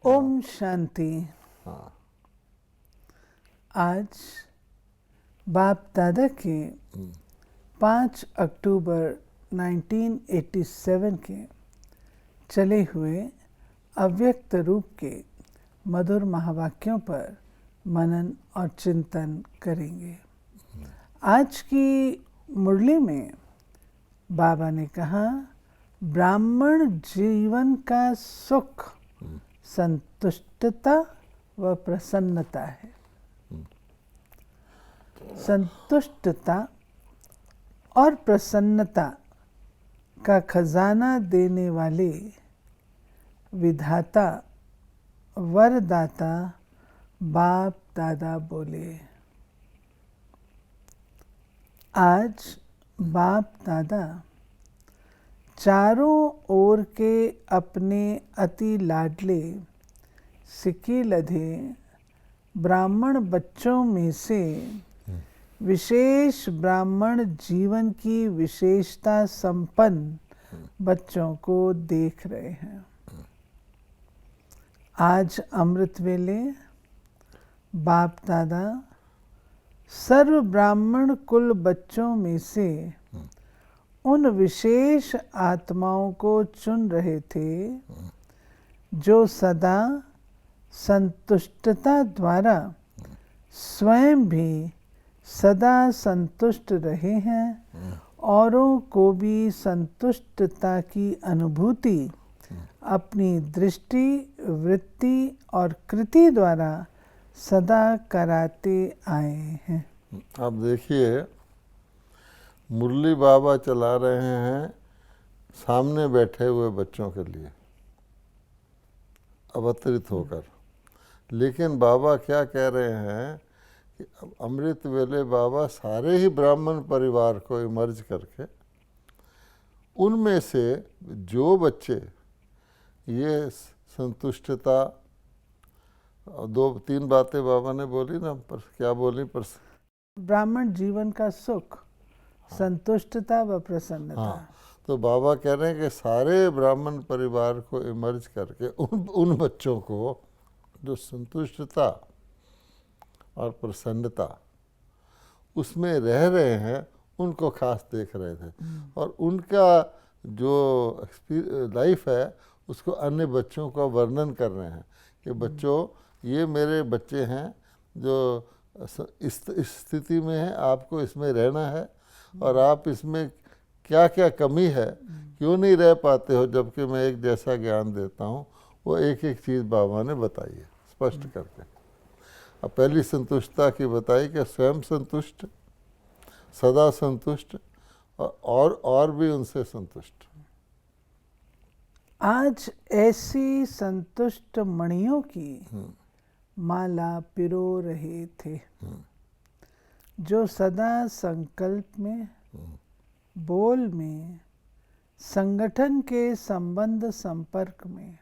ओम शांति। हाँ। आज बाप दादा के 5 अक्टूबर 1987 के चले हुए अव्यक्त रूप के मधुर महावाक्यों पर मनन और चिंतन करेंगे। आज की मुरली में बाबा ने कहा, ब्राह्मण जीवन का सुख संतुष्टता व प्रसन्नता है। संतुष्टता और प्रसन्नता का खजाना देने वाले विधाता वरदाता बाप दादा बोले। आज बाप दादा चारों ओर के अपने अति लाडले सिक्के लधे ब्राह्मण बच्चों में से विशेष ब्राह्मण जीवन की विशेषता संपन्न बच्चों को देख रहे हैं। आज अमृत वेले बाप दादा सर्व ब्राह्मण कुल बच्चों में से उन विशेष आत्माओं को चुन रहे थे जो सदा संतुष्टता द्वारा स्वयं भी सदा संतुष्ट रहे हैं, औरों को भी संतुष्टता की अनुभूति अपनी दृष्टि, वृत्ति और कृति द्वारा सदा कराते आए हैं। अब देखिए, मुरली बाबा चला रहे हैं सामने बैठे हुए बच्चों के लिए अवतरित होकर, लेकिन बाबा क्या कह रहे हैं कि अमृत वेले बाबा सारे ही ब्राह्मण परिवार को इमर्ज करके उनमें से जो बच्चे ये संतुष्टता, 2-3 बातें बाबा ने बोली ना, पर क्या बोली, पर ब्राह्मण जीवन का सुख, संतुष्टता व प्रसन्नता। हाँ, तो बाबा कह रहे हैं कि सारे ब्राह्मण परिवार को इमर्ज करके उन बच्चों को जो संतुष्टता और प्रसन्नता उसमें रह रहे हैं उनको खास देख रहे थे, और उनका जो लाइफ है उसको अन्य बच्चों का वर्णन कर रहे हैं कि बच्चों, ये मेरे बच्चे हैं जो इस स्थिति में हैं, आपको इसमें रहना है और आप इसमें क्या क्या कमी है, क्यों नहीं रह पाते हो, जबकि मैं एक जैसा ज्ञान देता हूँ। वो एक एक चीज़ बाबा ने बताई है स्पष्ट करके। अब पहली संतुष्टता की बताई कि स्वयं संतुष्ट, सदा संतुष्ट और भी उनसे संतुष्ट। आज ऐसी संतुष्ट मणियों की माला पिरो रहे थे जो सदा संकल्प में, बोल में, संगठन के संबंध संपर्क में,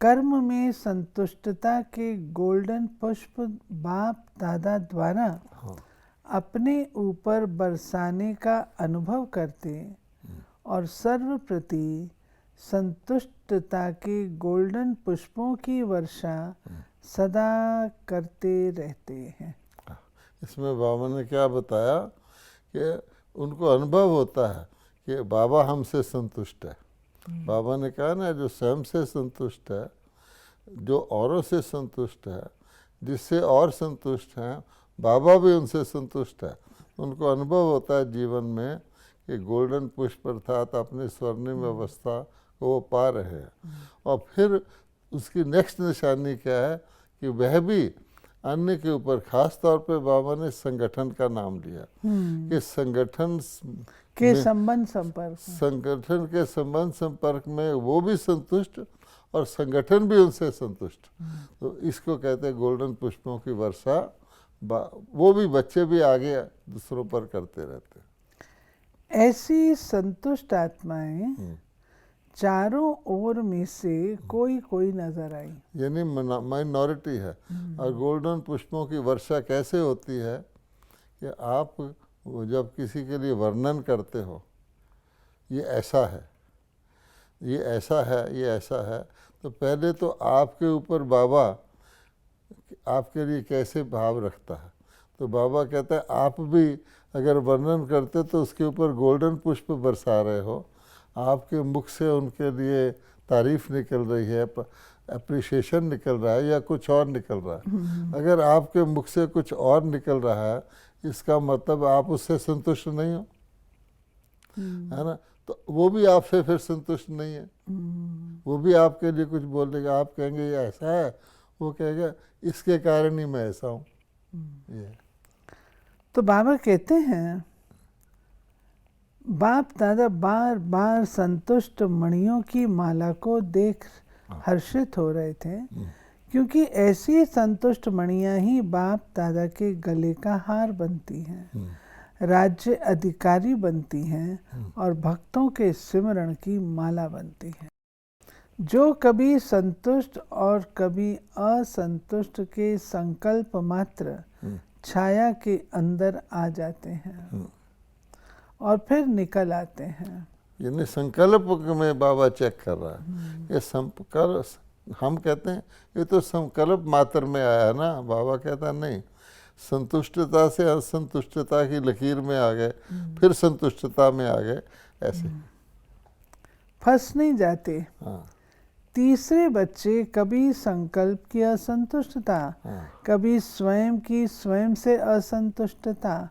कर्म में संतुष्टता के गोल्डन पुष्प बाप दादा द्वारा अपने ऊपर बरसाने का अनुभव करते और सर्वप्रति संतुष्टता के गोल्डन पुष्पों की वर्षा सदा करते रहते हैं। इसमें बाबा ने क्या बताया कि उनको अनुभव होता है कि बाबा हमसे संतुष्ट है। बाबा ने कहा ना, जो स्वयं से संतुष्ट है, जो औरों से संतुष्ट है, जिससे और संतुष्ट हैं, बाबा भी उनसे संतुष्ट है। उनको अनुभव होता है जीवन में कि गोल्डन पुष्प अर्थात अपनी स्वर्णिम अवस्था को वो पा रहे हैं। और फिर उसकी नेक्स्ट निशानी क्या है कि वह भी अन्य के ऊपर, खास तौर पे बाबा ने संगठन का नाम लिया कि संगठन के संबंध संपर्क, संगठन के संबंध संपर्क में वो भी संतुष्ट और संगठन भी उनसे संतुष्ट। तो इसको कहते हैं गोल्डन पुष्पों की वर्षा। वो भी बच्चे भी आगे दूसरों पर करते रहते हैं। ऐसी संतुष्ट आत्माएं चारों ओर में से कोई कोई नजर आई, यानी माइनॉरिटी है। और गोल्डन पुष्पों की वर्षा कैसे होती है कि आप जब किसी के लिए वर्णन करते हो, ये ऐसा है, ये ऐसा है, ये ऐसा है, तो पहले तो आपके ऊपर बाबा आपके लिए कैसे भाव रखता है। तो बाबा कहता है आप भी अगर वर्णन करते तो उसके ऊपर गोल्डन पुष्प बरसा रहे हो, आपके मुख से उनके लिए तारीफ निकल रही है, अप्रिशिएशन निकल रहा है, या कुछ और निकल रहा है। अगर आपके मुख से कुछ और निकल रहा है, इसका मतलब आप उससे संतुष्ट नहीं हो, है ना। तो वो भी आपसे फिर संतुष्ट नहीं है, वो भी आपके लिए कुछ बोलेगा। आप कहेंगे ये ऐसा है, वो कहेगा इसके कारण ही मैं ऐसा हूँ। ये तो बाबा कहते हैं बाप दादा बार बार संतुष्ट मणियों की माला को देख हर्षित हो रहे थे, क्योंकि ऐसी संतुष्ट मणियां ही बाप दादा के गले का हार बनती हैं, राज्य अधिकारी बनती हैं और भक्तों के सिमरण की माला बनती हैं। जो कभी संतुष्ट और कभी असंतुष्ट के संकल्प मात्र छाया के अंदर आ जाते हैं और फिर निकल आते हैं। यानी संकल्प में बाबा चेक कर रहा है। ये संकल्प, हम कहते हैं ये तो संकल्प मात्र में आया ना। बाबा कहता नहीं, संतुष्टता से असंतुष्टता की लकीर में आ गए, फिर संतुष्टता में आ गए, ऐसे फंस नहीं जाते। हाँ, तीसरे बच्चे कभी संकल्प की असंतुष्टता, कभी स्वयं की स्वयं से असंतुष्टता,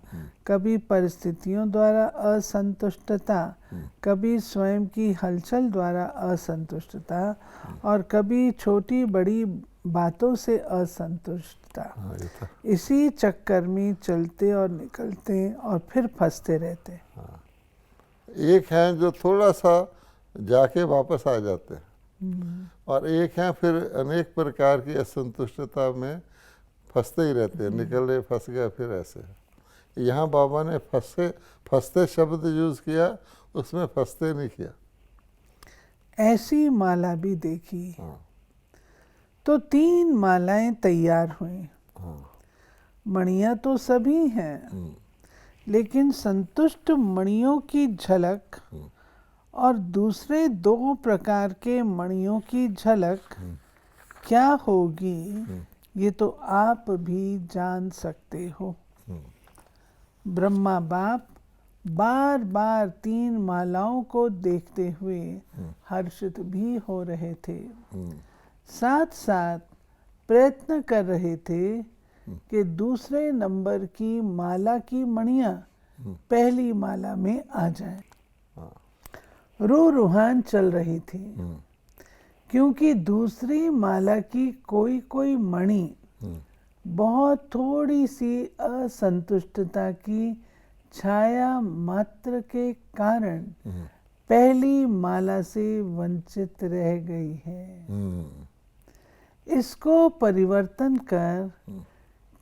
कभी परिस्थितियों द्वारा असंतुष्टता, कभी स्वयं की हलचल द्वारा असंतुष्टता और कभी छोटी बड़ी बातों से असंतुष्टता। इसी चक्कर में चलते और निकलते और फिर फंसते रहते। एक है जो थोड़ा सा जाके वापस आ जाते हैं, और एक है फिर अनेक प्रकार की असंतुष्टता में फंसते ही रहते हैं, निकले फंस गए फिर ऐसे। यहाँ बाबा ने फंसते शब्द यूज किया, उसमें फंसते नहीं किया। ऐसी माला भी देखी। तो 3 मालाएं तैयार हुई। मणियां तो सभी हैं, लेकिन संतुष्ट मणियों की झलक और दूसरे 2 प्रकार के मणियों की झलक क्या होगी, ये तो आप भी जान सकते हो। ब्रह्मा बाप बार बार 3 मालाओं को देखते हुए हर्षित भी हो रहे थे, साथ साथ प्रयत्न कर रहे थे कि दूसरे नंबर की माला की मणियां पहली माला में आ जाएं। रूहान चल रही थी, क्योंकि दूसरी माला की कोई कोई मणि बहुत थोड़ी सी असंतुष्टता की छाया मात्र के कारण पहली माला से वंचित रह गई है। इसको परिवर्तन कर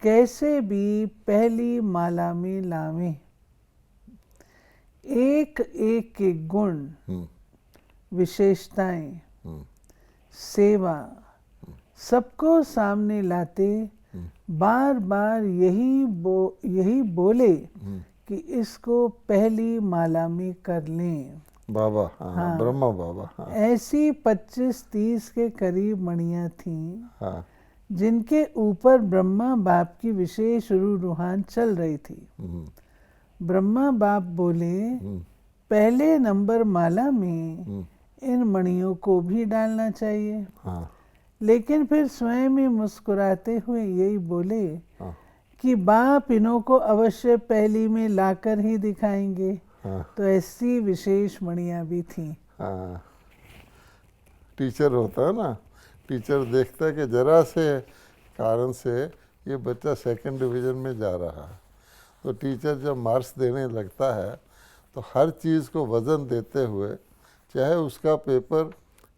कैसे भी पहली माला में लावें। एक एक के गुण, विशेषताएं, सेवा सबको सामने लाते बार बार यही बोले कि इसको पहली माला में कर लें। बाबा हाँ, ब्रह्मा बाबा हाँ। ऐसी 25-30 के करीब मणियां थीं, हाँ, जिनके ऊपर ब्रह्मा बाप की विशेष रूहान चल रही थी। ब्रह्मा बाप बोले पहले नंबर माला में इन मणियों को भी डालना चाहिए। हाँ, लेकिन फिर स्वयं ही मुस्कुराते हुए यही बोले कि बाप इन्हों को अवश्य पहली में लाकर ही दिखाएंगे। तो ऐसी विशेष मणियां भी थीं। हाँ, टीचर होता है ना, टीचर देखता है कि जरा से कारण से ये बच्चा 2nd डिवीज़न में जा रहा है, तो टीचर जब मार्क्स देने लगता है तो हर चीज़ को वज़न देते हुए, चाहे उसका पेपर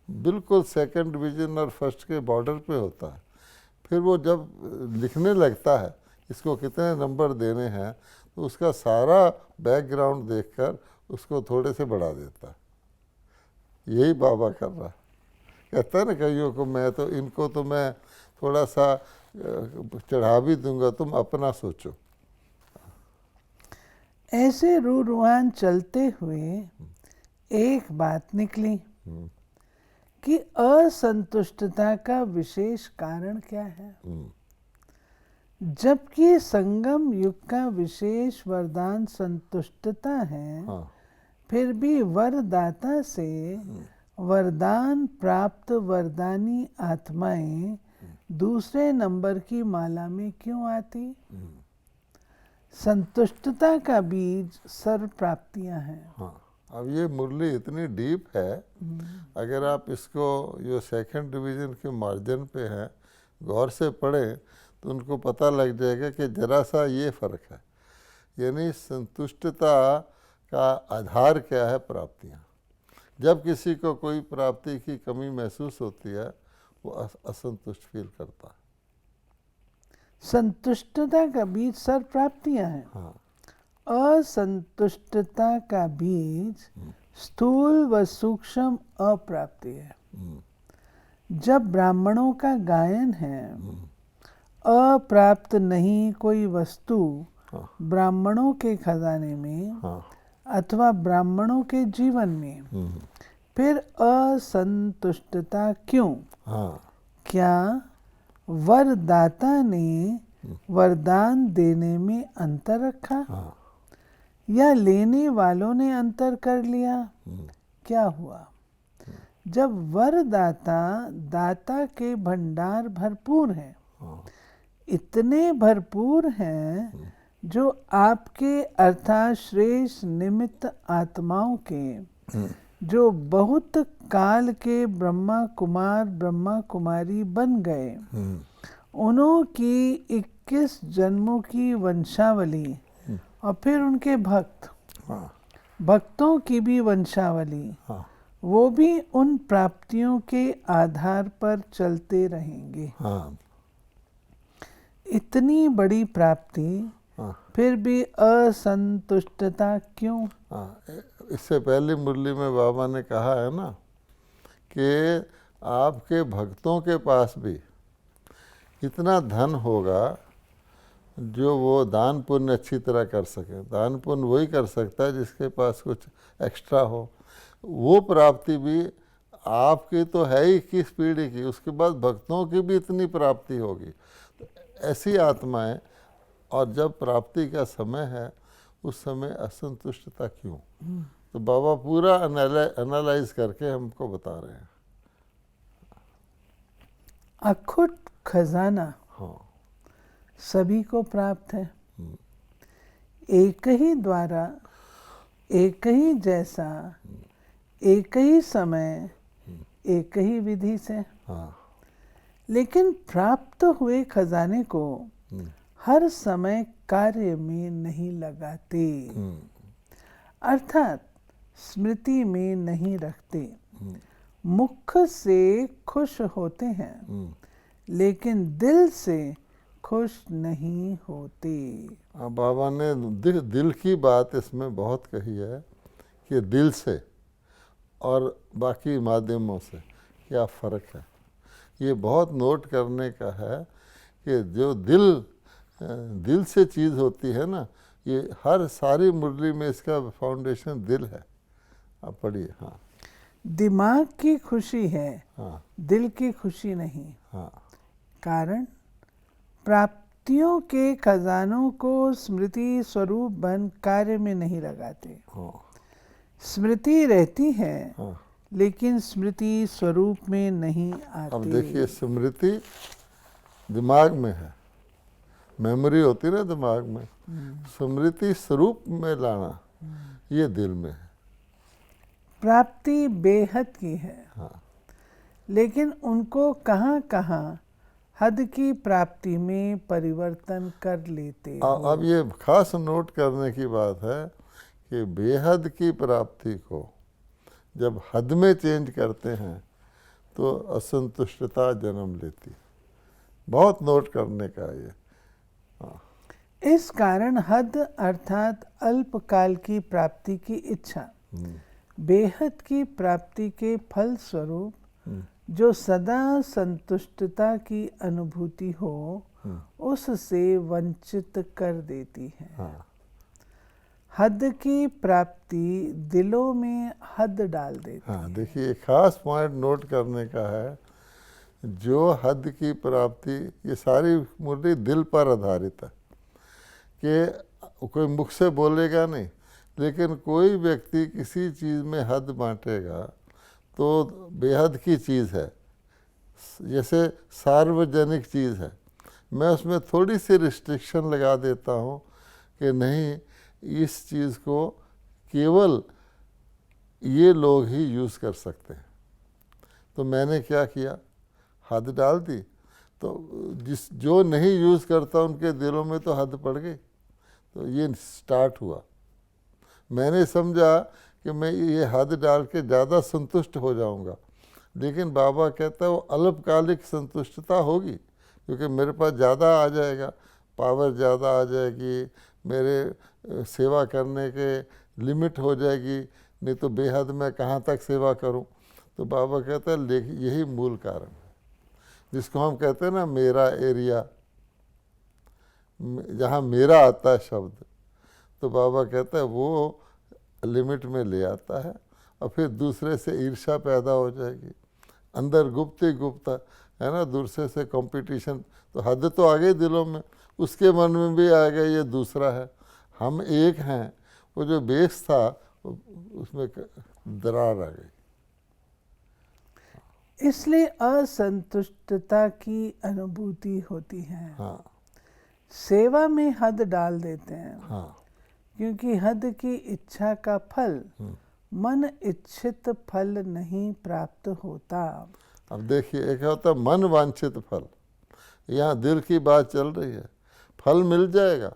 बिल्कुल 2nd डिवीज़न और 1st के बॉर्डर पे होता है, फिर वो जब लिखने लगता है इसको कितने नंबर देने हैं, तो उसका सारा बैकग्राउंड देखकर उसको थोड़े से बढ़ा देता है। यही बाबा कर रहा है। कहता है ना कईयों को, मैं तो इनको तो मैं थोड़ा सा चढ़ा भी दूंगा, तुम अपना सोचो। ऐसे रूहान चलते हुए एक बात निकली। कि असंतुष्टता का विशेष कारण क्या है, जबकि संगम युग का विशेष वरदान संतुष्टता है। हाँ, फिर भी वरदाता से वरदान प्राप्त वरदानी आत्माएं दूसरे नंबर की माला में क्यों आती? संतुष्टता का बीज सर्व प्राप्तियां हैं। हाँ। अब ये मुरली इतनी डीप है, अगर आप इसको जो सेकंड डिवीजन के मार्जिन पे हैं गौर से पढ़ें तो उनको पता लग जाएगा कि जरा सा ये फर्क है। यानी संतुष्टता का आधार क्या है? प्राप्तियाँ। जब किसी को कोई प्राप्ति की कमी महसूस होती है वो असंतुष्ट फील करता है। संतुष्टता का बीज सर्व प्राप्तियां हैं। हाँ, असंतुष्टता का बीज स्थूल व सूक्ष्म अप्राप्ति है। जब ब्राह्मणों का गायन है, अप्राप्त नहीं कोई वस्तु ब्राह्मणों के खजाने में अथवा ब्राह्मणों के जीवन में, फिर असंतुष्टता क्यों? क्या वरदाता ने वरदान देने में अंतर रखा या लेने वालों ने अंतर कर लिया? क्या हुआ? जब वरदाता दाता के भंडार भरपूर हैं, इतने भरपूर हैं जो आपके अर्थात श्रेष्ठ निमित्त आत्माओं के, जो बहुत काल के ब्रह्मा कुमार ब्रह्मा कुमारी बन गए, उन्हों की 21 जन्मों की वंशावली और फिर उनके भक्तों की भी वंशावली, वो भी उन प्राप्तियों के आधार पर चलते रहेंगे। इतनी बड़ी प्राप्ति, फिर भी असंतुष्टता क्यों? इससे पहली मुरली में बाबा ने कहा है ना कि आपके भक्तों के पास भी इतना धन होगा जो वो दान पुण्य अच्छी तरह कर सके। दान पुण्य वही कर सकता है जिसके पास कुछ एक्स्ट्रा हो। वो प्राप्ति भी आपकी तो है ही 21 पीढ़ी की, उसके बाद भक्तों की भी इतनी प्राप्ति होगी। तो ऐसी आत्माएं, और जब प्राप्ति का समय है उस समय असंतुष्टता क्यों? तो बाबा पूरा एनालाइज करके हमको बता रहे हैं। अखुट खजाना सभी को प्राप्त है, एक ही द्वारा, एक ही जैसा, एक ही समय, एक ही विधि से। लेकिन प्राप्त हुए खजाने को हर समय कार्य में नहीं लगाते, अर्थात स्मृति में नहीं रखते। मुख से खुश होते हैं लेकिन दिल से खुश नहीं होते। बाबा ने दिल की बात इसमें बहुत कही है कि दिल से और बाकी माध्यमों से क्या फ़र्क है। ये बहुत नोट करने का है कि जो दिल से चीज़ होती है ना, ये हर सारी मुरली में इसका फाउंडेशन दिल है। आप पढ़िए। दिमाग की खुशी है, दिल की खुशी नहीं। कारण प्राप्तियों के खजानों को स्मृति स्वरूप बन कार्य में नहीं लगाते। स्मृति रहती है लेकिन स्मृति स्वरूप में नहीं आती। अब देखिए, स्मृति दिमाग में है, मेमोरी होती है ना दिमाग में। स्मृति स्वरूप में लाना ये दिल में है। प्राप्ति बेहद की है, लेकिन उनको कहाँ कहाँ हद की प्राप्ति में परिवर्तन कर लेते हो। अब ये खास नोट करने की बात है कि बेहद की प्राप्ति को जब हद में चेंज करते हैं तो असंतुष्टता जन्म लेती। बहुत नोट करने का ये। इस कारण हद अर्थात अल्पकाल की प्राप्ति की इच्छा बेहद की प्राप्ति के फल स्वरूप जो सदा संतुष्टता की अनुभूति हो उससे वंचित कर देती है। हद की प्राप्ति दिलों में हद डाल देती। हाँ, देखिए एक खास पॉइंट नोट करने का है, जो हद की प्राप्ति, ये सारी मुरली दिल पर आधारित है कि कोई मुख से बोलेगा नहीं, लेकिन कोई व्यक्ति किसी चीज़ में हद बांटेगा तो बेहद की चीज़ है, जैसे सार्वजनिक चीज़ है, मैं उसमें थोड़ी सी रिस्ट्रिक्शन लगा देता हूँ कि नहीं, इस चीज़ को केवल ये लोग ही यूज़ कर सकते हैं। तो मैंने क्या किया, हद डाल दी, तो जो नहीं यूज़ करता उनके दिलों में तो हद पड़ गई। तो ये स्टार्ट हुआ। मैंने समझा कि मैं ये हद डाल के ज़्यादा संतुष्ट हो जाऊंगा, लेकिन बाबा कहता है वो अल्पकालिक संतुष्टता होगी, क्योंकि मेरे पास ज़्यादा आ जाएगा, पावर ज़्यादा आ जाएगी, मेरे सेवा करने के लिमिट हो जाएगी, नहीं तो बेहद मैं कहाँ तक सेवा करूं। तो बाबा कहता है यही मूल कारण है, जिसको हम कहते हैं ना मेरा एरिया, जहाँ मेरा आता है शब्द, तो बाबा कहता है वो लिमिट में ले आता है, और फिर दूसरे से ईर्ष्या पैदा हो जाएगी, अंदर गुप्त ही गुप्त है ना, दूसरे से कंपटीशन, तो हद तो आ गई दिलों में, उसके मन में भी आएगा ये दूसरा है, हम एक हैं, वो जो बेस था उसमें दरार आ गई। इसलिए असंतुष्टता की अनुभूति होती है। हाँ, सेवा में हद डाल देते हैं। हाँ, क्योंकि हद की इच्छा का फल मन इच्छित फल नहीं प्राप्त होता। अब देखिए, एक होता है मन वांछित फल, यहाँ दिल की बात चल रही है, फल मिल जाएगा,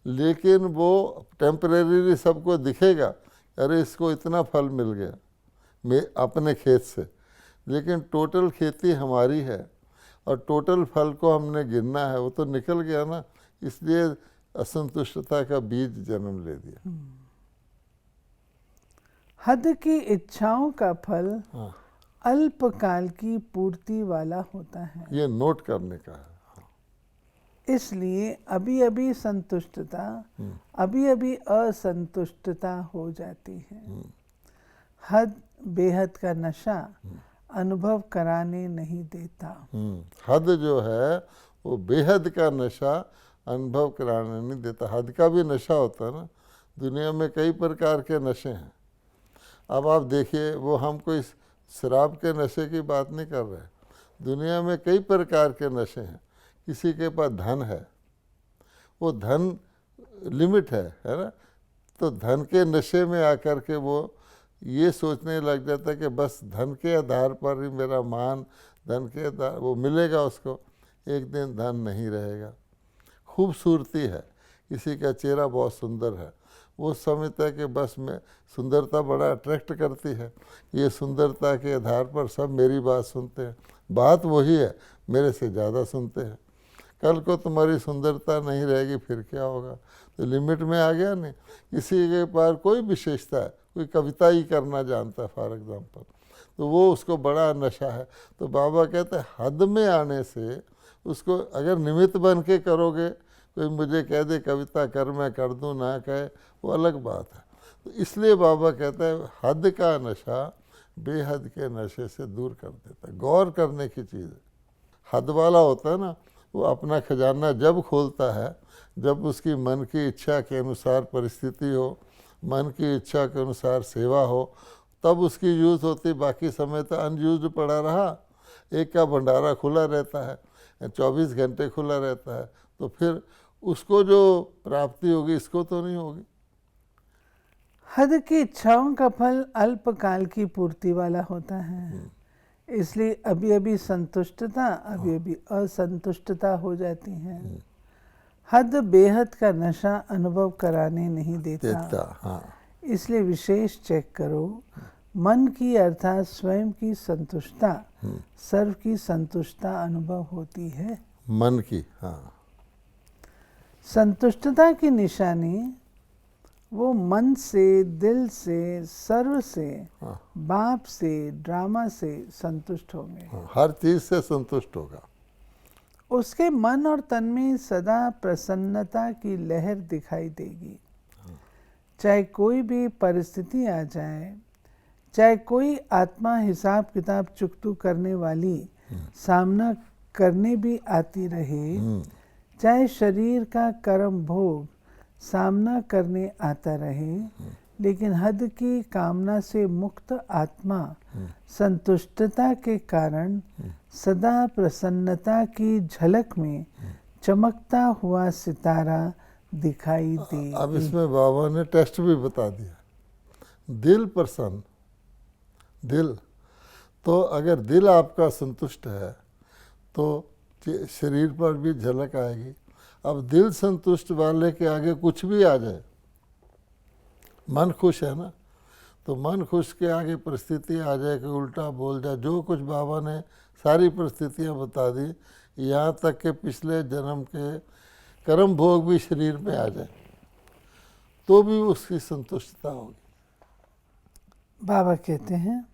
लेकिन वो टेम्परेरी सबको दिखेगा, अरे इसको इतना फल मिल गया मैं अपने खेत से, लेकिन टोटल खेती हमारी है और टोटल फल को हमने गिनना है, वो तो निकल गया ना, इसलिए असंतुष्टता का बीज जन्म ले दिया। हद की इच्छाओं का फल हाँ, अल्पकाल की पूर्ति वाला होता है। ये नोट करने का है। इसलिए अभी अभी संतुष्टता अभी अभी असंतुष्टता हो जाती है। हद बेहद का नशा अनुभव कराने नहीं देता। हद जो है वो बेहद का नशा अनुभव कराने नहीं देता। हद का भी नशा होता है ना, दुनिया में कई प्रकार के नशे हैं। अब आप देखिए, वो हम कोई शराब के नशे की बात नहीं कर रहे, दुनिया में कई प्रकार के नशे हैं। किसी के पास धन है, वो धन लिमिट है ना, तो धन के नशे में आकर के वो ये सोचने लग जाता है कि बस धन के आधार पर ही मेरा मान, धन के आधार वो मिलेगा उसको, एक दिन धन नहीं रहेगा। खूबसूरती है, किसी का चेहरा बहुत सुंदर है, वो समझता है कि बस मैं, सुंदरता बड़ा अट्रैक्ट करती है, ये सुंदरता के आधार पर सब मेरी बात सुनते हैं, बात वही है, मेरे से ज़्यादा सुनते हैं। कल को तुम्हारी सुंदरता नहीं रहेगी फिर क्या होगा, तो लिमिट में आ गया नहीं। किसी के पास कोई विशेषता है, कोई कविता ही करना जानता है फॉर एग्जांपल, तो वो उसको बड़ा नशा है। तो बाबा कहते हैं हद में आने से उसको अगर निमित्त बन के करोगे, कोई मुझे कह दे कविता कर मैं कर दूं, ना कहे वो अलग बात है। तो इसलिए बाबा कहता है हद का नशा बेहद के नशे से दूर कर देता है। गौर करने की चीज़ है। हद वाला होता है ना, वो अपना खजाना जब खोलता है, जब उसकी मन की इच्छा के अनुसार परिस्थिति हो, मन की इच्छा के अनुसार सेवा हो, तब उसकी यूज़ होती, बाकी समय तो अनयूज्ड पड़ा रहा। एक का भंडारा खुला रहता है, 24 घंटे खुला रहता है, तो फिर उसको जो प्राप्ति होगी इसको तो नहीं होगी। हद की इच्छाओं का फल अल्पकाल की पूर्ति वाला होता है। इसलिए अभी अभी संतुष्टता अभी अभी असंतुष्टता हो जाती है। हद बेहद का नशा अनुभव कराने नहीं देता। हाँ। इसलिए विशेष चेक करो, मन की अर्थात स्वयं की संतुष्टता सर्व की संतुष्टता अनुभव होती है। मन की, हाँ। संतुष्टता की निशानी वो मन से, दिल से, सर्व से, बाप से, ड्रामा से संतुष्ट होंगे। हर चीज से संतुष्ट होगा। उसके मन और तन में सदा प्रसन्नता की लहर दिखाई देगी। चाहे कोई भी परिस्थिति आ जाए, चाहे कोई आत्मा हिसाब किताब चुकतू करने वाली सामना करने भी आती रहे, चाहे शरीर का कर्म भोग सामना करने आता रहे, लेकिन हद की कामना से मुक्त आत्मा संतुष्टता के कारण सदा प्रसन्नता की झलक में चमकता हुआ सितारा दिखाई दे। अब इसमें बाबा ने टेस्ट भी बता दिया। दिल प्रसन्न, दिल तो अगर दिल आपका संतुष्ट है तो शरीर पर भी झलक आएगी। अब दिल संतुष्ट वाले के आगे कुछ भी आ जाए, मन खुश है ना, तो मन खुश के आगे परिस्थिति आ जाए कि उल्टा बोल जाए, जो कुछ बाबा ने सारी परिस्थितियां बता दी, यहाँ तक कि पिछले जन्म के कर्म भोग भी शरीर में आ जाए, तो भी उसकी संतुष्टता होगी। बाबा कहते हैं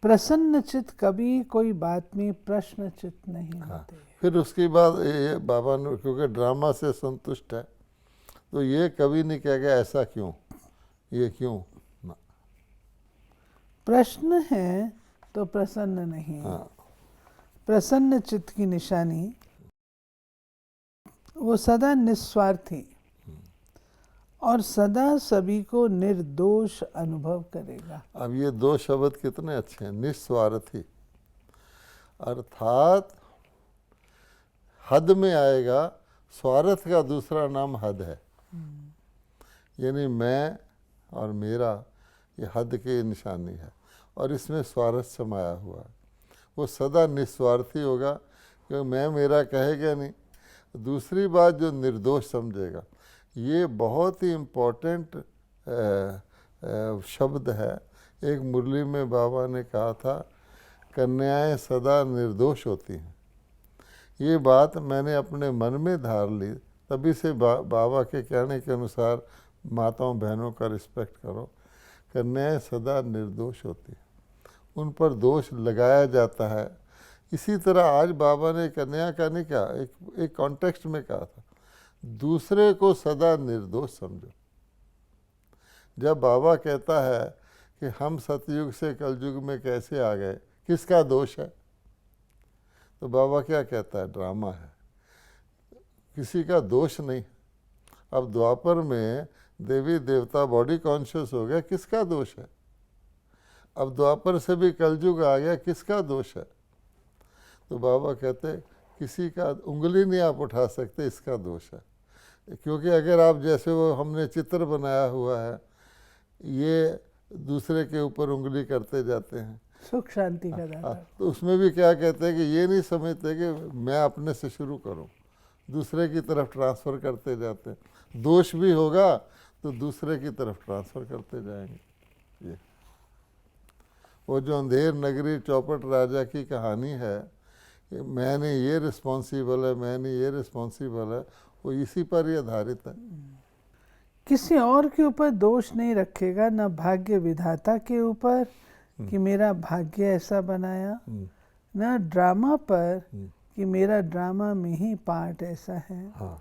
प्रसन्न चित्त कभी कोई बात में प्रश्न चित्त नहीं होते। फिर उसके बाद ये बाबा ने, क्योंकि ड्रामा से संतुष्ट है, तो ये कभी नहीं कहेगा ऐसा क्यों, ये क्यों ना। प्रश्न है तो प्रसन्न नहीं। हाँ। प्रसन्न चित्त की निशानी, वो सदा निस्वार्थी और सदा सभी को निर्दोष अनुभव करेगा। अब ये दो शब्द कितने अच्छे हैं, निस्वार्थी, अर्थात हद में आएगा। स्वार्थ का दूसरा नाम हद है, यानी मैं और मेरा, ये हद की निशानी है, और इसमें स्वार्थ समाया हुआ है। वो सदा निस्वार्थी होगा, क्योंकि मैं मेरा कहेगा नहीं। दूसरी बात, जो निर्दोष समझेगा, ये बहुत ही इम्पोर्टेंट शब्द है। एक मुरली में बाबा ने कहा था, कन्याएं सदा निर्दोष होती हैं। ये बात मैंने अपने मन में धार ली, तभी से बाबा के कहने के अनुसार माताओं बहनों का रिस्पेक्ट करो। कन्याएं सदा निर्दोष होती हैं, उन पर दोष लगाया जाता है। इसी तरह आज बाबा ने कन्या का नहीं कहा, एक कॉन्टेक्स्ट में कहा था, दूसरे को सदा निर्दोष समझो। जब बाबा कहता है कि हम सतयुग से कलयुग में कैसे आ गए, किसका दोष है, तो बाबा क्या कहता है, ड्रामा है, किसी का दोष नहीं। अब द्वापर में देवी देवता बॉडी कॉन्शियस हो गया, किसका दोष है। अब द्वापर से भी कलयुग आ गया, किसका दोष है। तो बाबा कहते किसी का उंगली नहीं आप उठा सकते, इसका दोष है। क्योंकि अगर आप, जैसे वो हमने चित्र बनाया हुआ है, ये दूसरे के ऊपर उंगली करते जाते हैं, सुख शांति का दाता। तो उसमें भी क्या कहते हैं कि ये नहीं समझते कि मैं अपने से शुरू करूं, दूसरे की तरफ ट्रांसफ़र करते जाते हैं। दोष भी होगा तो दूसरे की तरफ ट्रांसफ़र करते जाएंगे। ये वो जो अंधेर नगरी चौपट राजा की कहानी है कि मैंने ये रिस्पॉन्सिबल है, मैंने ये रिस्पॉन्सिबल है, वो इसी पर ही आधारित है। किसी और के ऊपर दोष नहीं रखेगा, ना भाग्य विधाता के ऊपर कि मेरा भाग्य ऐसा बनाया, ना ड्रामा पर कि मेरा ड्रामा में ही पार्ट ऐसा है, हाँ।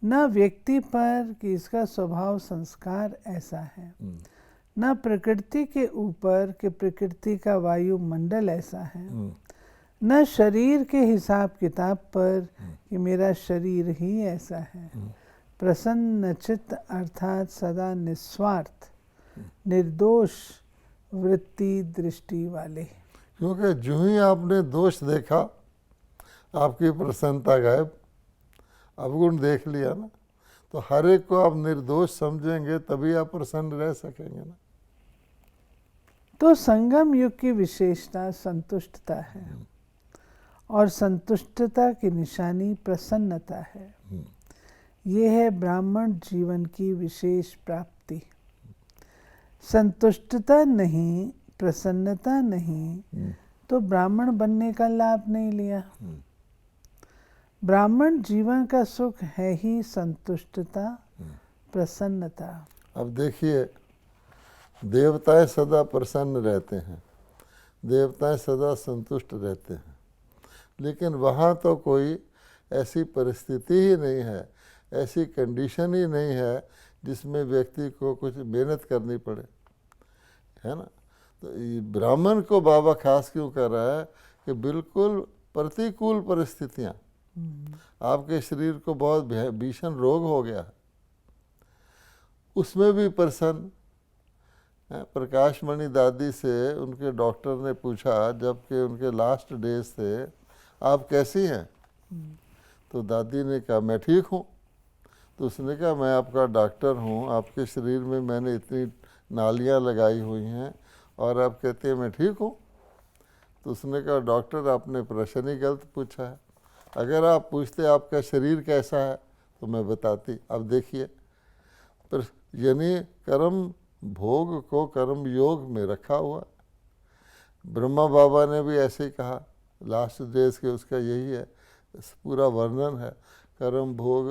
ना व्यक्ति पर कि इसका स्वभाव संस्कार ऐसा है, ना प्रकृति के ऊपर कि प्रकृति का वायुमंडल ऐसा है, न शरीर के हिसाब किताब पर कि मेरा शरीर ही ऐसा है। प्रसन्न चित्त अर्थात सदा निस्वार्थ, निर्दोष वृत्ति दृष्टि वाले। क्योंकि जो ही आपने दोष देखा, आपकी प्रसन्नता गायब। अवगुण देख लिया ना, तो हर एक को आप निर्दोष समझेंगे, तभी आप प्रसन्न रह सकेंगे ना। तो संगम युग की विशेषता संतुष्टता है, और संतुष्टता की निशानी प्रसन्नता है। ये है ब्राह्मण जीवन की विशेष प्राप्ति। संतुष्टता नहीं, प्रसन्नता नहीं, तो ब्राह्मण बनने का लाभ नहीं लिया। ब्राह्मण जीवन का सुख है ही संतुष्टता, प्रसन्नता। अब देखिए, देवताएं सदा प्रसन्न रहते हैं, देवताएं सदा संतुष्ट रहते हैं, लेकिन वहाँ तो कोई ऐसी परिस्थिति ही नहीं है, ऐसी कंडीशन ही नहीं है जिसमें व्यक्ति को कुछ मेहनत करनी पड़े, है ना। तो ये ब्राह्मण को बाबा खास क्यों कर रहा है कि बिल्कुल प्रतिकूल परिस्थितियां, आपके शरीर को बहुत भीषण रोग हो गया है, उसमें भी प्रसन्न। प्रकाश मणि दादी से उनके डॉक्टर ने पूछा जबकि उनके लास्ट डेज थे, आप कैसी हैं? तो दादी ने कहा मैं ठीक हूँ। तो उसने कहा मैं आपका डॉक्टर हूँ, आपके शरीर में मैंने इतनी नालियाँ लगाई हुई हैं और आप कहते हैं मैं ठीक हूँ। तो उसने कहा डॉक्टर आपने प्रश्न ही गलत पूछा है, अगर आप पूछते आपका शरीर कैसा है तो मैं बताती। अब देखिए, पर यानी कर्म भोग को कर्म योग में रखा हुआ। ब्रह्मा बाबा ने भी ऐसे ही कहा, लास्ट डेज के उसका यही है, पूरा वर्णन है, कर्म भोग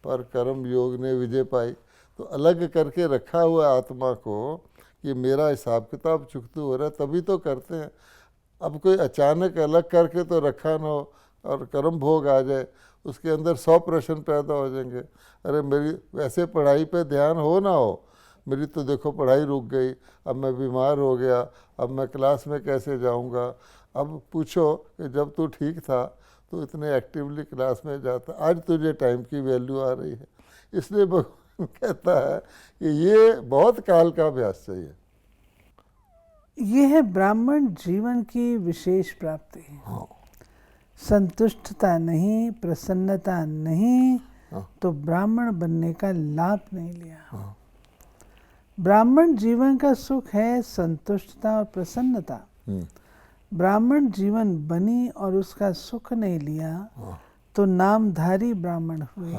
पर कर्म योग ने विजय पाई। तो अलग करके रखा हुआ आत्मा को कि मेरा हिसाब किताब चुकतू हो रहा है तभी तो करते हैं। अब कोई अचानक अलग करके तो रखा ना हो और कर्म भोग आ जाए, उसके अंदर 100 प्रश्न पैदा हो जाएंगे। अरे मेरी वैसे पढ़ाई पे ध्यान हो ना हो, मेरी तो देखो पढ़ाई रुक गई, अब मैं बीमार हो गया, अब मैं क्लास में कैसे जाऊंगा। अब पूछो कि जब तू ठीक था तो इतने एक्टिवली क्लास में जाता, आज तुझे टाइम की वैल्यू आ रही है। इसलिए भगवान कहता है कि ये बहुत काल का अभ्यास चाहिए। ये है ब्राह्मण जीवन की विशेष प्राप्ति। हाँ। संतुष्टता नहीं, प्रसन्नता नहीं, हाँ। तो ब्राह्मण बनने का लाभ नहीं लिया। हाँ। ब्राह्मण जीवन का सुख है संतुष्टता और प्रसन्नता। ब्राह्मण जीवन बनी और उसका सुख नहीं लिया तो नामधारी ब्राह्मण हुए,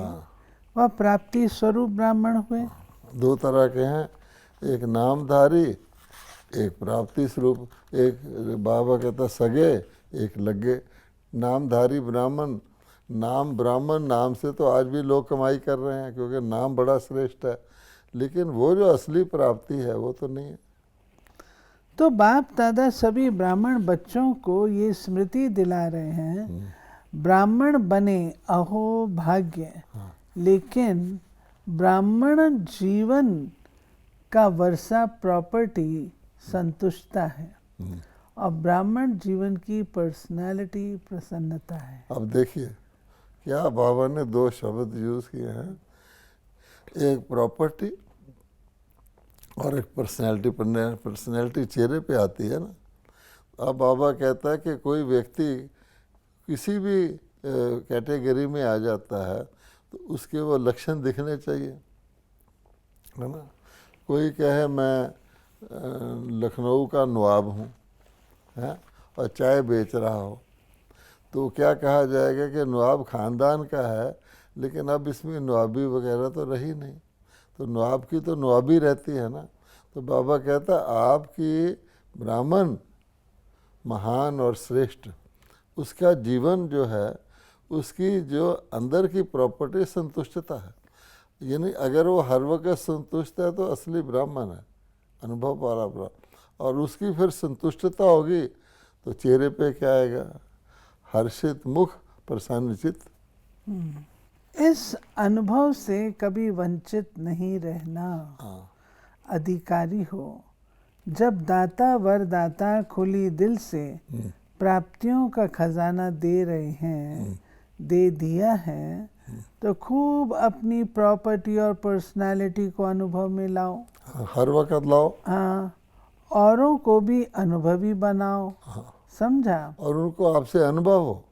वह प्राप्ति स्वरूप ब्राह्मण हुए। दो तरह के हैं, एक नामधारी, एक प्राप्ति स्वरूप। एक बाबा कहता सगे, एक लगे। नामधारी ब्राह्मण, नाम ब्राह्मण, नाम से तो आज भी लोग कमाई कर रहे हैं क्योंकि नाम बड़ा श्रेष्ठ है, लेकिन वो जो असली प्राप्ति है वो तो नहीं है। तो बाप दादा सभी ब्राह्मण बच्चों को ये स्मृति दिला रहे हैं, ब्राह्मण बने अहो भाग्य। लेकिन ब्राह्मण जीवन का वर्षा प्रॉपर्टी संतुष्टता है और ब्राह्मण जीवन की पर्सनालिटी प्रसन्नता है। अब देखिए क्या बाबा ने दो शब्द यूज किए हैं, एक प्रॉपर्टी और एक पर्सनैलिटी। पर्सनैलिटी चेहरे पे आती है ना। अब बाबा कहता है कि कोई व्यक्ति किसी भी कैटेगरी में आ जाता है तो उसके वो लक्षण दिखने चाहिए, है ना। कोई कहे मैं लखनऊ का नवाब हूँ, है, और चाय बेच रहा हो, तो क्या कहा जाएगा कि नवाब ख़ानदान का है, लेकिन अब इसमें नवाबी वगैरह तो रही नहीं, तो नवाब की तो नवाबी रहती है ना। तो बाबा कहता आपकी ब्राह्मण महान और श्रेष्ठ, उसका जीवन जो है, उसकी जो अंदर की प्रॉपर्टी संतुष्टता है। यानी अगर वो हर वक्त संतुष्ट है तो असली ब्राह्मण है, अनुभव वाला ब्राह्मण। और उसकी फिर संतुष्टता होगी तो चेहरे पे क्या आएगा, हर्षित मुख, प्रसन्न चित्त। इस अनुभव से कभी वंचित नहीं रहना। अधिकारी हो, जब दाता वरदाता खुली दिल से प्राप्तियों का खजाना दे रहे हैं, दे दिया है, तो खूब अपनी प्रॉपर्टी और पर्सनालिटी को अनुभव में लाओ। हर वक्त लाओ। हाँ, औरों को भी अनुभवी बनाओ। समझा। और उनको आपसे अनुभव हो।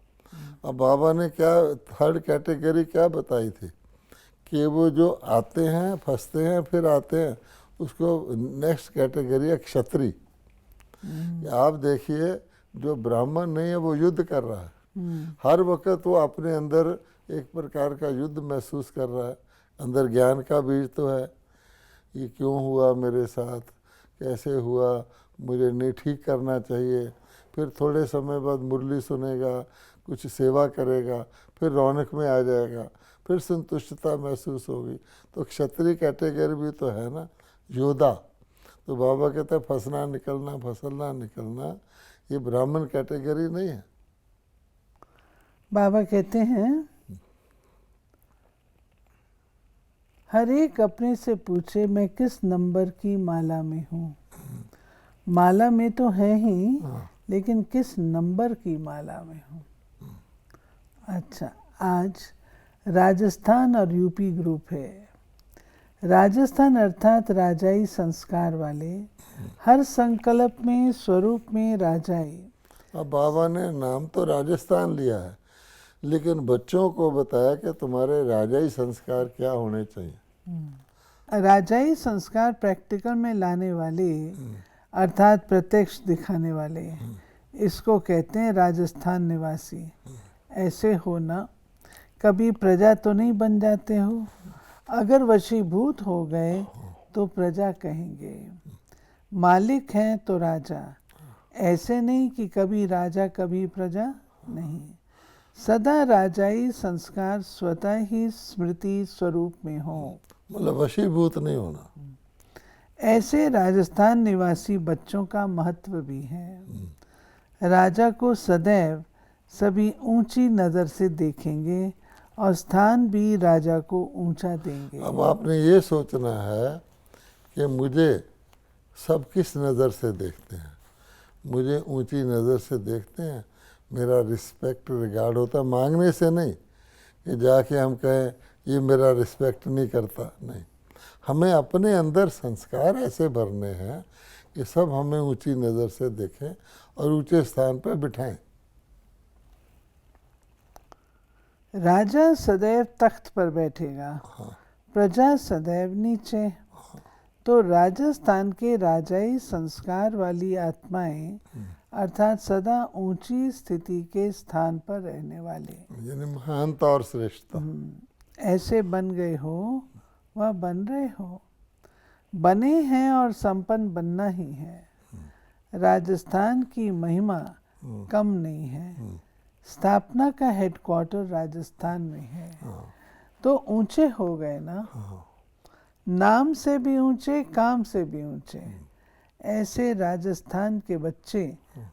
अब बाबा ने क्या थर्ड कैटेगरी क्या बताई थी कि वो जो आते हैं, फंसते हैं, फिर आते हैं, उसको नेक्स्ट कैटेगरी है क्षत्रिय। आप देखिए जो ब्राह्मण नहीं है वो युद्ध कर रहा है, हर वक्त वो अपने अंदर एक प्रकार का युद्ध महसूस कर रहा है। अंदर ज्ञान का बीज तो है, ये क्यों हुआ मेरे साथ, कैसे हुआ, मुझे नहीं ठीक करना चाहिए। फिर थोड़े समय बाद मुरली सुनेगा, कुछ सेवा करेगा, फिर रौनक में आ जाएगा, फिर संतुष्टता महसूस होगी। तो क्षत्रिय कैटेगरी भी तो है ना, योद्धा। तो बाबा कहता है फंसना निकलना, फसलना निकलना, ये ब्राह्मण कैटेगरी नहीं है। बाबा कहते हैं हर एक अपने से पूछे मैं किस नंबर की माला में हूँ। माला में तो है ही, लेकिन किस नंबर की माला में हूँ। अच्छा, आज राजस्थान और यूपी ग्रुप है। राजस्थान अर्थात राजाई संस्कार वाले, हर संकल्प में स्वरूप में राजाई। अब बाबा ने नाम तो राजस्थान लिया है, लेकिन बच्चों को बताया कि तुम्हारे राजाई संस्कार क्या होने चाहिए। राजाई संस्कार प्रैक्टिकल में लाने वाले अर्थात प्रत्यक्ष दिखाने वाले, इसको कहते हैं राजस्थान निवासी। ऐसे हो ना, कभी प्रजा तो नहीं बन जाते हो। अगर वशीभूत हो गए तो प्रजा कहेंगे, मालिक हैं तो राजा। ऐसे नहीं कि कभी राजा कभी प्रजा नहीं। सदा राजाई संस्कार स्वतः ही स्मृति स्वरूप में हो, मतलब वशीभूत नहीं होना। ऐसे राजस्थान निवासी बच्चों का महत्व भी है। राजा को सदैव सभी ऊंची नज़र से देखेंगे और स्थान भी राजा को ऊंचा देंगे। अब आपने ये सोचना है कि मुझे सब किस नज़र से देखते हैं। मुझे ऊंची नज़र से देखते हैं, मेरा रिस्पेक्ट रिगार्ड होता, मांगने से नहीं कि जाके हम कहें ये मेरा रिस्पेक्ट नहीं करता। नहीं, हमें अपने अंदर संस्कार ऐसे भरने हैं कि सब हमें ऊंची नज़र से देखें और ऊंचे स्थान पर बिठाएं। राजा सदैव तख्त पर बैठेगा, प्रजा सदैव नीचे। तो राजस्थान के राजाई संस्कार वाली आत्माएं अर्थात सदा ऊंची स्थिति के स्थान पर रहने वाले, यानी महानता और श्रेष्ठता। ऐसे बन गए हो वह बन रहे हो, बने हैं और संपन्न बनना ही है। राजस्थान की महिमा कम नहीं है। स्थापना का हेडक्वार्टर राजस्थान में है, तो ऊंचे हो गए ना। नाम से भी ऊंचे, काम से भी ऊंचे। ऐसे राजस्थान के बच्चे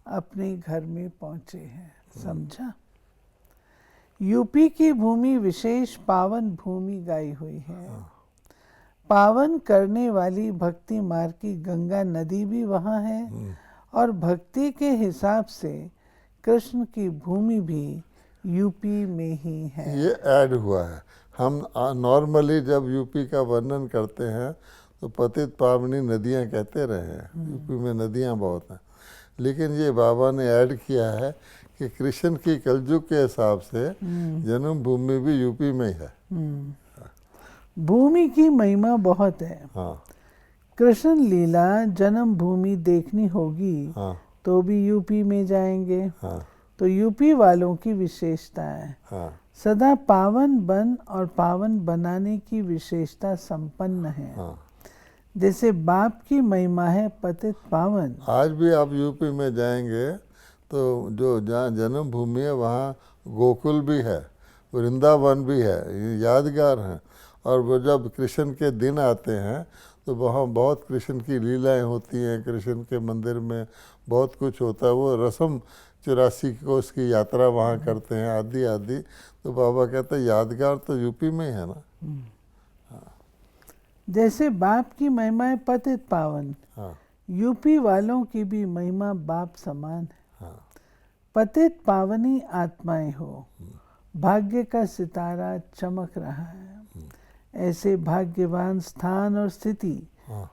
अपने घर में पहुंचे हैं, समझा। यूपी की भूमि विशेष पावन भूमि गाई हुई है। पावन करने वाली भक्ति मार्ग की गंगा नदी भी वहाँ है, और भक्ति के हिसाब से कृष्ण की भूमि भी यूपी में ही है। ये ऐड हुआ है। हम नॉर्मली जब यूपी का वर्णन करते हैं तो पतित पावनी नदियाँ कहते रहे हैं। यूपी में नदियाँ बहुत हैं, लेकिन ये बाबा ने ऐड किया है कि कृष्ण की कलयुग के हिसाब से जन्मभूमि भी यूपी में ही है। भूमि की महिमा बहुत है। हाँ, कृष्ण लीला जन्मभूमि देखनी होगी, हाँ, तो भी यूपी में जाएंगे। हाँ, तो यूपी वालों की विशेषता है, हाँ, सदा पावन बन और पावन बनाने की विशेषता संपन्न है। हाँ। जैसे बाप की महिमा है पतित पावन। आज भी आप यूपी में जाएंगे तो जो जहाँ जन्मभूमि है वहाँ गोकुल भी है, वृंदावन भी है, ये यादगार हैं। और वो जब कृष्ण के दिन आते हैं तो वहाँ बहुत कृष्ण की लीलाएं होती हैं। कृष्ण के मंदिर में बहुत कुछ होता है। वो रस्म 84 कोस की यात्रा वहाँ करते हैं, आदि आदि। तो बाबा कहते हैं यादगार तो यूपी में ही है ना। जैसे बाप की महिमा है पतित पावन, हाँ, यूपी वालों की भी महिमा बाप समान है। हाँ, पतित पावनी आत्माएं हो, भाग्य का सितारा चमक रहा है। ऐसे भाग्यवान स्थान और स्थिति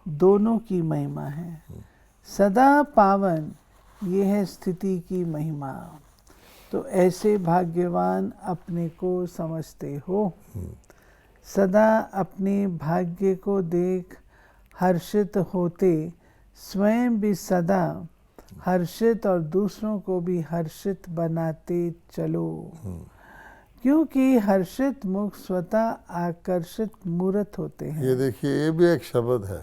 दोनों की महिमा है। सदा पावन ये है स्थिति की महिमा। तो ऐसे भाग्यवान अपने को समझते हो। सदा अपने भाग्य को देख हर्षित होते, स्वयं भी सदा हर्षित और दूसरों को भी हर्षित बनाते चलो। क्योंकि हर्षित मुख स्वतः आकर्षित मूर्त होते हैं। ये देखिए, ये भी एक शब्द है।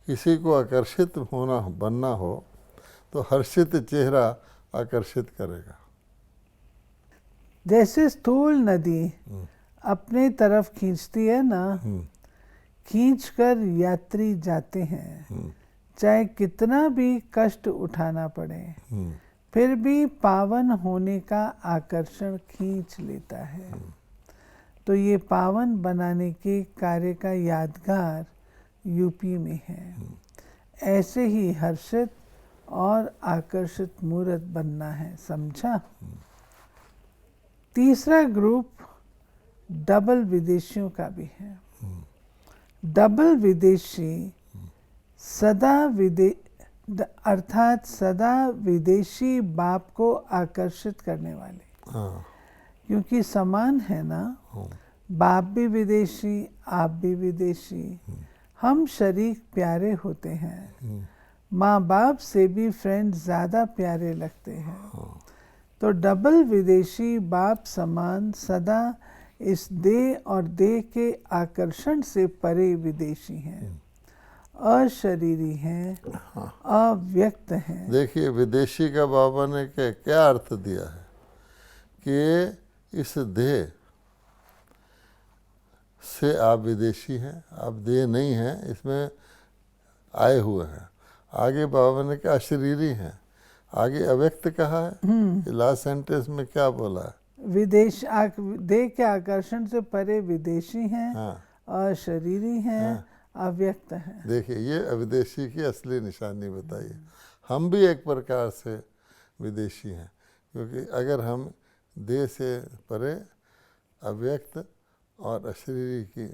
किसी को आकर्षित होना बनना हो तो हर्षित चेहरा आकर्षित करेगा। जैसे स्थूल नदी अपने तरफ खींचती है ना, खींचकर यात्री जाते हैं, चाहे कितना भी कष्ट उठाना पड़े, फिर भी पावन होने का आकर्षण खींच लेता है। तो ये पावन बनाने के कार्य का यादगार यूपी में है। ऐसे ही हर्षित और आकर्षित मूर्त बनना है, समझा। तीसरा ग्रुप डबल विदेशियों का भी है। डबल विदेशी अर्थात सदा विदेशी बाप को आकर्षित करने वाले। क्योंकि समान है ना, बाप भी विदेशी, आप भी विदेशी, हम शरीक प्यारे होते हैं, माँ बाप से भी फ्रेंड ज़्यादा प्यारे लगते हैं। तो डबल विदेशी बाप समान सदा इस देह और देह के आकर्षण से परे विदेशी हैं, अशरीरी हैं, अव्यक्त हैं। देखिए विदेशी का बाबा ने क्या अर्थ दिया है कि इस देह से आप विदेशी हैं, आप देह नहीं हैं, इसमें आए हुए हैं। आगे बाबा ने कहा अशरीरी हैं, आगे अव्यक्त कहा है। लास्ट सेंटेंस में क्या बोला है? देह के आकर्षण से परे विदेशी हैं, अशरीरी हैं, अव्यक्त हैं। देखिए ये अविदेशी की असली निशानी बताइए। हम भी एक प्रकार से विदेशी हैं, क्योंकि अगर हम देह से परे अव्यक्त और अशरीरी की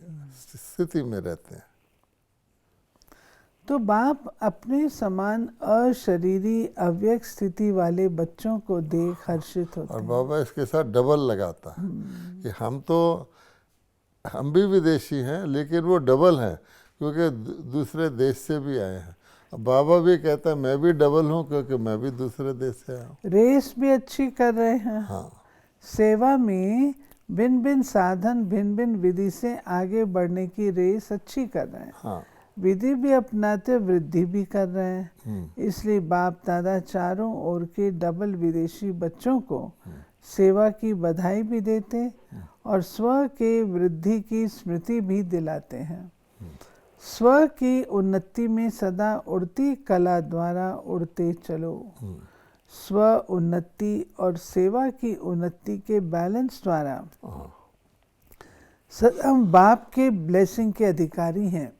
स्थिति में रहते हैं। तो बाप अपने समान अशरीरी अव्यक्त स्थिति वाले बच्चों को देख हर्षित होते हैं। और बाबा इसके साथ डबल लगाता है कि हम भी विदेशी हैं, लेकिन वो डबल हैं क्योंकि दूसरे देश से भी आए हैं। अब बाबा भी कहता है मैं भी डबल हूँ क्योंकि मैं भी दूसरे देश से आया हूँ। रेस भी अच्छी कर रहे हैं। सेवा में भिन्न भिन्न साधन, भिन्न भिन्न विधि से आगे बढ़ने की रेस अच्छी कर रहे हैं। विधि भी अपनाते, वृद्धि भी कर रहे हैं। इसलिए बाप दादा चारों ओर के डबल विदेशी बच्चों को सेवा की बधाई भी देते और स्व के वृद्धि की स्मृति भी दिलाते हैं। स्व की उन्नति में सदा उड़ती कला द्वारा उड़ते चलो। स्व उन्नति और सेवा की उन्नति के बैलेंस द्वारा सदा हम बाप के ब्लेसिंग के अधिकारी हैं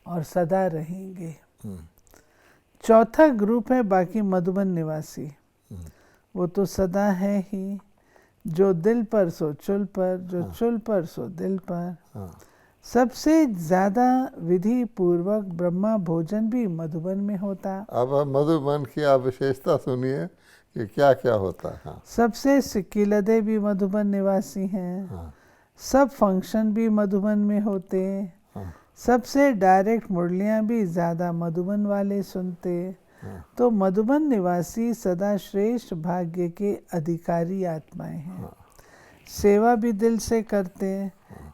और सदा रहेंगे। चौथा ग्रुप है बाकी मधुबन निवासी। वो तो सदा है ही, जो दिल पर सो चुल पर, जो चुल पर सो दिल पर। सबसे ज्यादा विधि पूर्वक ब्रह्मा भोजन भी मधुबन में होता। अब मधुबन की आप विशेषता सुनिए कि क्या क्या होता है। सबसे सिक्कीलदे भी मधुबन निवासी हैं। सब फंक्शन भी मधुबन में होते। सबसे डायरेक्ट मुरलियाँ भी ज़्यादा मधुबन वाले सुनते। तो मधुबन निवासी सदा श्रेष्ठ भाग्य के अधिकारी आत्माएं हैं। सेवा भी दिल से करते।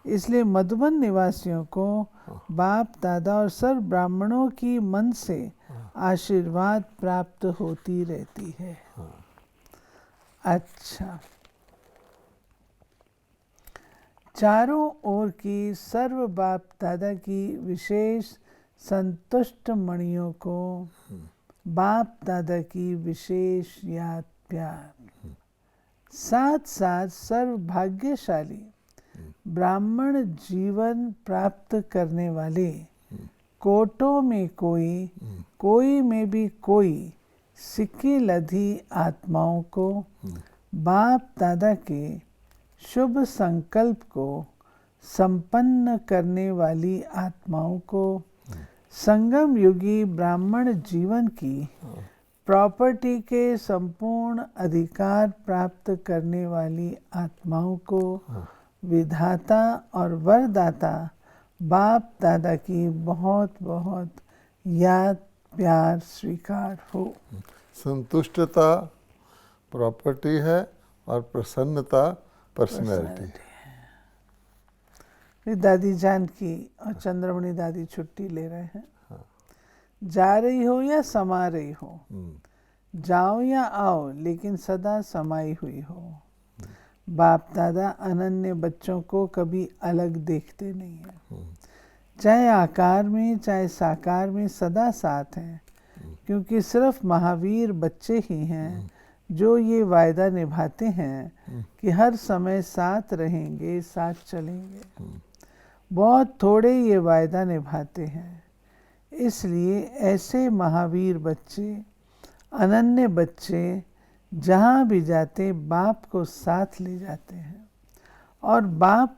इसलिए मधुबन निवासियों को बाप दादा और सर्व ब्राह्मणों की मन से आशीर्वाद प्राप्त होती रहती है। अच्छा, चारों ओर की सर्व बाप दादा की विशेष संतुष्ट मणियों को बाप दादा की विशेष याद प्यार, साथ साथ सर्व भाग्यशाली ब्राह्मण जीवन प्राप्त करने वाले कोटों में कोई, कोई में भी कोई सिक्की लधी आत्माओं को बाप दादा के शुभ संकल्प को संपन्न करने वाली आत्माओं को संगम युगी ब्राह्मण जीवन की प्रॉपर्टी के संपूर्ण अधिकार प्राप्त करने वाली आत्माओं को विधाता और वरदाता बाप दादा की बहुत बहुत याद प्यार स्वीकार हो। संतुष्टता प्रॉपर्टी है और प्रसन्नता पर्सनैलिटी। दादी जानकी और चंद्रमणि दादी छुट्टी ले रहे हैं। जा रही हो या समा रही हो, जाओ या आओ, लेकिन सदा समाई हुई हो। बाप दादा अनन्य बच्चों को कभी अलग देखते नहीं है। चाहे आकार में चाहे साकार में सदा साथ हैं, क्योंकि सिर्फ महावीर बच्चे ही हैं जो ये वायदा निभाते हैं कि हर समय साथ रहेंगे, साथ चलेंगे, बहुत थोड़े ये वायदा निभाते हैं। इसलिए ऐसे महावीर बच्चे, अनन्य बच्चे जहाँ भी जाते बाप को साथ ले जाते हैं और बाप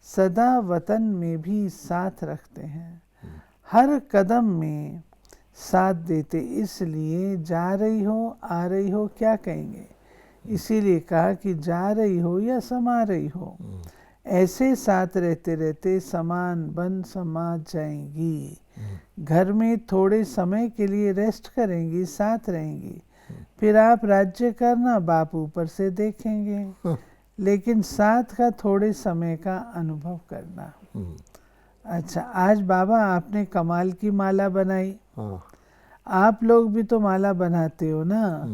सदा वतन में भी साथ रखते हैं, हर कदम में साथ देते। इसलिए जा रही हो, आ रही हो, क्या कहेंगे, इसीलिए कहा कि जा रही हो या समा रही हो, ऐसे साथ रहते रहते समान बन समा जाएंगी। घर में थोड़े समय के लिए रेस्ट करेंगी, साथ रहेंगी, फिर आप राज्य करना, बाप ऊपर से देखेंगे, लेकिन साथ का थोड़े समय का अनुभव करना। अच्छा, आज बाबा आपने कमाल की माला बनाई। आप लोग भी तो माला बनाते हो ना।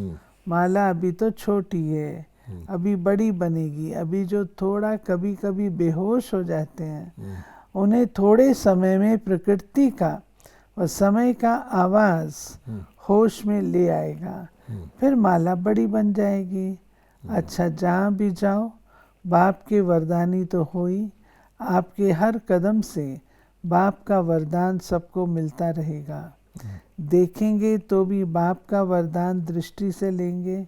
माला अभी तो छोटी है, अभी बड़ी बनेगी। अभी जो थोड़ा कभी कभी बेहोश हो जाते हैं, उन्हें थोड़े समय में प्रकृति का और समय का आवाज होश में ले आएगा, फिर माला बड़ी बन जाएगी। अच्छा, जहाँ भी जाओ बाप के वरदानी तो हो ही, आपके हर कदम से बाप का वरदान सबको मिलता रहेगा। देखेंगे तो भी बाप का वरदान दृष्टि से लेंगे,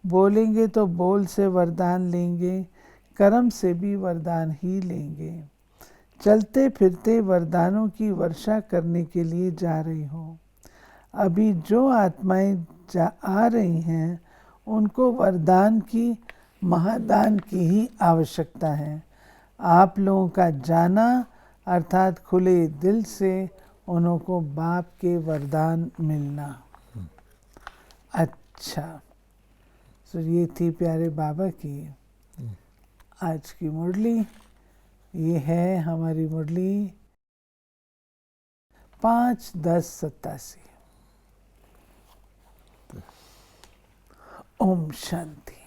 बोलेंगे तो बोल से वरदान लेंगे, कर्म से भी वरदान ही लेंगे। चलते फिरते वरदानों की वर्षा करने के लिए जा रही हो। अभी जो आत्माएं आ रही हैं, उनको वरदान की, महादान की ही आवश्यकता है। आप लोगों का जाना अर्थात खुले दिल से उन्हों को बाप के वरदान मिलना। अच्छा, तो ये थी प्यारे बाबा की आज की मुरली। ये है हमारी मुरली 5-10-87। ओम शांति।